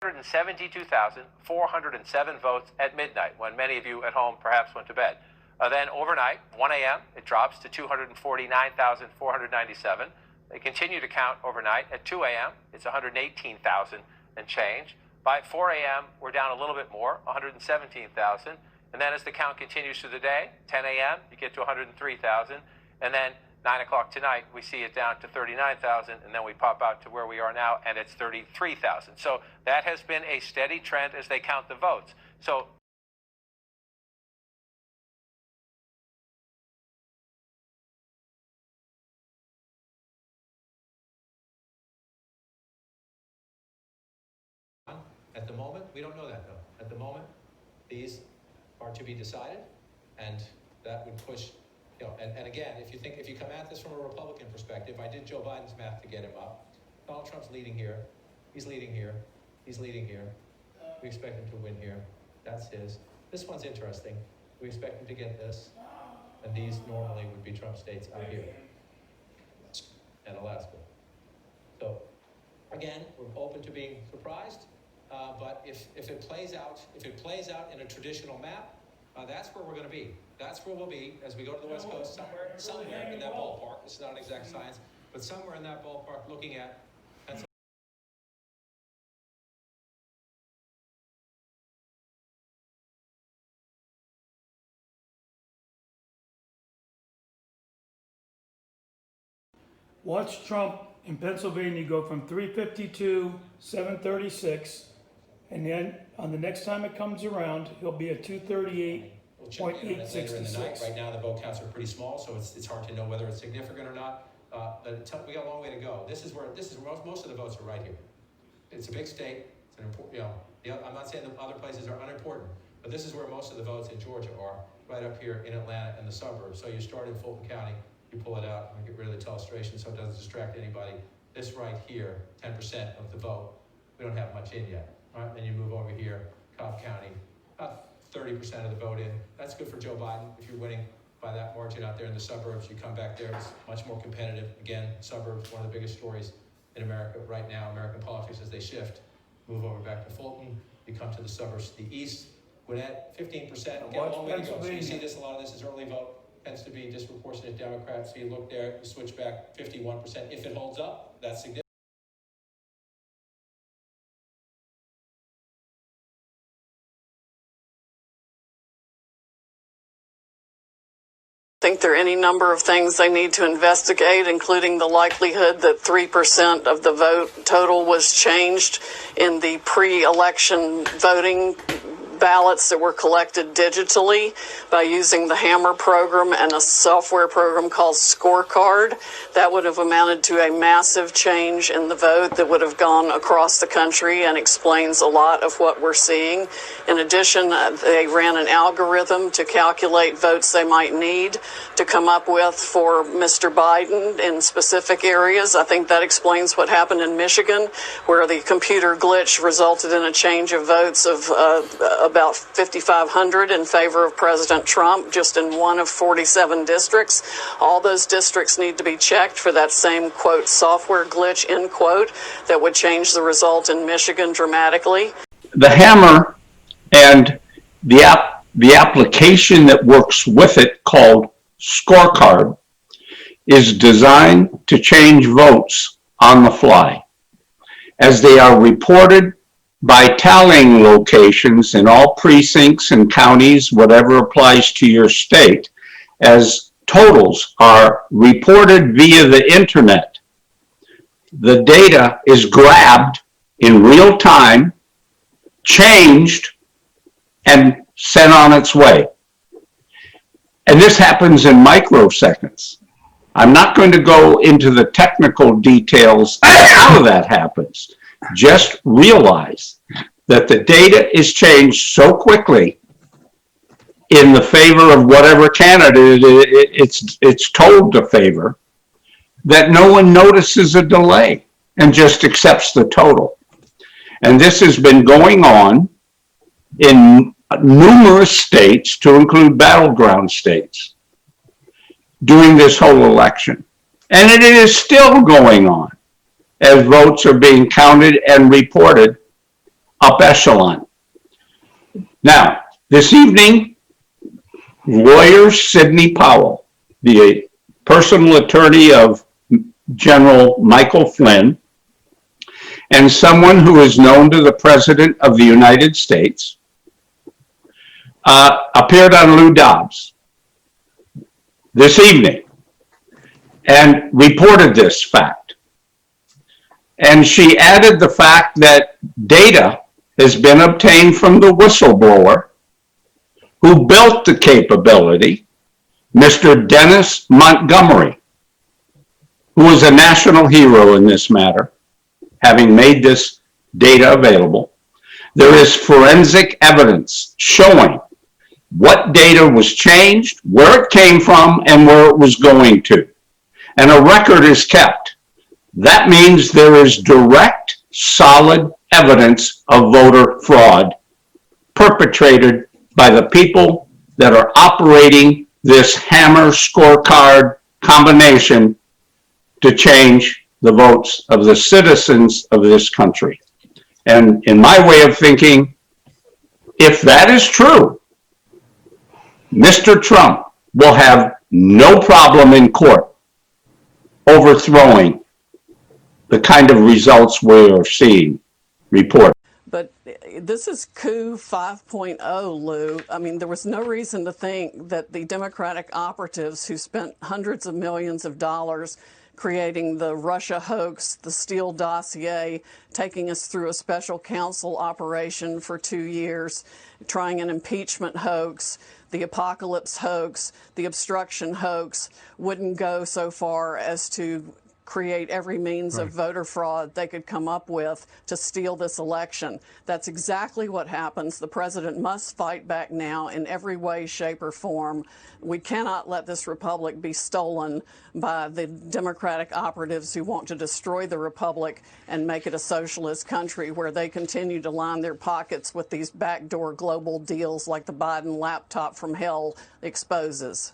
172,407 votes at midnight, when many of you at home perhaps went to bed. Then overnight, 1 a.m., it drops to 249,497. They continue to count overnight. At 2 a.m., it's 118,000 and change. By 4 a.m., we're down a little bit more, 117,000. And then as the count continues through the day, 10 a.m., you get to 103,000. And then 9 o'clock tonight, we see it down to 39,000, and then we pop out to where we are now, and it's 33,000. So that has been a steady trend as they count the votes. So at the moment, we don't know that though. At the moment, these are to be decided, and that would push, and again, if you come at this from a Republican perspective, I did Joe Biden's math to get him up. Donald Trump's leading here, he's leading here, he's leading here. We expect him to win here. That's his. This one's interesting. We expect him to get this, and these normally would be Trump states out here, and Alaska. So, again, we're open to being surprised. But if it plays out in a traditional map, that's where we're going to be. That's where we'll be as we go to the West Coast, somewhere in that ballpark. It's not an exact science, but somewhere in that ballpark, looking at Pennsylvania. Watch Trump in Pennsylvania go from 352, 736. And then on the next time it comes around, he'll be at 238.866. Later in the night. Right now, the vote counts are pretty small, so it's hard to know whether it's significant or not. We got a long way to go. This is where most of the votes are right here. It's a big state. It's an important. I'm not saying the other places are unimportant, but this is where most of the votes in Georgia are, right up here in Atlanta and the suburbs. So you start in Fulton County, you pull it out, and get rid of the telestration so it doesn't distract anybody. This right here, 10% of the vote. We don't have much in yet. Right? Then you move over here, Cobb County, about 30% of the vote in. That's good for Joe Biden. If you're winning by that margin out there in the suburbs, you come back there, it's much more competitive. Again, suburbs, one of the biggest stories in America right now, American politics as they shift. Move over back to Fulton, you come to the suburbs to the east. Gwinnett, 15%, get a long way to go. So you see this, a lot of this is early vote, tends to be disproportionate Democrats. So you look there, you switch back, 51%. If it holds up, that's significant. I think there are any number of things they need to investigate, including the likelihood that 3% of the vote total was changed in the pre-election voting ballots that were collected digitally by using the Hammer program and a software program called Scorecard. That would have amounted to a massive change in the vote that would have gone across the country and explains a lot of what we're seeing. In addition, they ran an algorithm to calculate votes they might need to come up with for Mr. Biden in specific areas. I think that explains what happened in Michigan, where the computer glitch resulted in a change of votes of about 5,500 in favor of President Trump, just in one of 47 districts. All those districts need to be checked for that same, quote, software glitch, end quote, that would change the result in Michigan dramatically. The Hammer and the application that works with it, called Scorecard, is designed to change votes on the fly as they are reported by tallying locations in all precincts and counties, whatever applies to your state, as totals are reported via the internet. The data is grabbed in real time, changed, and sent on its way. And this happens in microseconds. I'm not going to go into the technical details of how that happens. Just realize that the data is changed so quickly in the favor of whatever candidate it's told to favor that no one notices a delay and just accepts the total. And this has been going on in numerous states, to include battleground states, during this whole election. And it is still going on as votes are being counted and reported up echelon. Now, this evening, lawyer Sidney Powell, the personal attorney of General Michael Flynn, and someone who is known to the President of the United States, appeared on Lou Dobbs this evening and reported this fact. And she added the fact that data has been obtained from the whistleblower who built the capability, Mr. Dennis Montgomery, who is a national hero in this matter, having made this data available. There is forensic evidence showing what data was changed, where it came from, and where it was going to. And a record is kept. That means there is direct, solid evidence of voter fraud perpetrated by the people that are operating this hammer scorecard combination to change the votes of the citizens of this country. And in my way of thinking, if that is true, Mr. Trump will have no problem in court overthrowing the kind of results we are seeing reported. But this is coup 5.0, Lou. I mean, there was no reason to think that the Democratic operatives who spent hundreds of millions of dollars creating the Russia hoax, the Steele dossier, taking us through a special counsel operation for 2 years, trying an impeachment hoax, the apocalypse hoax, the obstruction hoax, wouldn't go so far as to create every means of voter fraud they could come up with to steal this election. That's exactly what happens. The president must fight back now in every way, shape, or form. We cannot let this republic be stolen by the Democratic operatives who want to destroy the republic and make it a socialist country where they continue to line their pockets with these backdoor global deals like the Biden laptop from hell exposes.